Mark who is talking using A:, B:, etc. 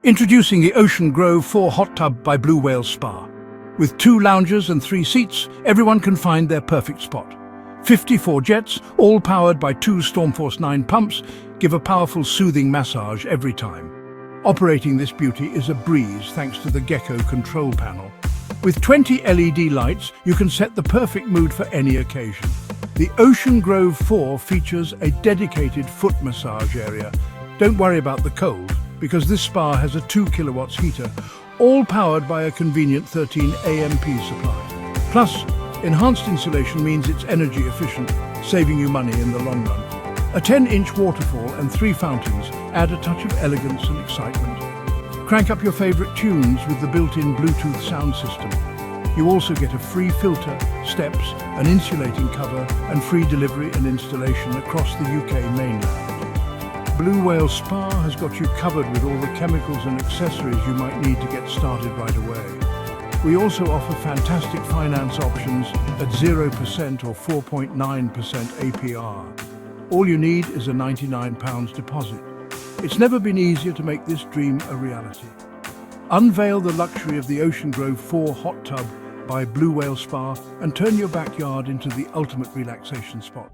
A: Introducing the Ocean Grove 4 Hot Tub by Blue Whale Spa. With 2 lounges and 3 seats, everyone can find their perfect spot. 54 jets, all powered by 2 Stormforce 9 pumps, give a powerful soothing massage every time. Operating this beauty is a breeze thanks to the Gecko control panel. With 20 LED lights, you can set the perfect mood for any occasion. The Ocean Grove 4 features a dedicated foot massage area. Don't worry about the cold, because this spa has a 2 kilowatts heater, all powered by a convenient 13 AMP supply. Plus, enhanced insulation means it's energy efficient, saving you money in the long run. A 10-inch waterfall and 3 fountains add a touch of elegance and excitement. Crank up your favorite tunes with the built-in Bluetooth sound system. You also get a free filter, steps, an insulating cover, and free delivery and installation across the UK mainland. Blue Whale Spa has got you covered with all the chemicals and accessories you might need to get started right away. We also offer fantastic finance options at 0% or 4.9% APR. All you need is a £99 deposit. It's never been easier to make this dream a reality. Unveil the luxury of the Ocean Grove 4 Hot Tub by Blue Whale Spa and turn your backyard into the ultimate relaxation spot.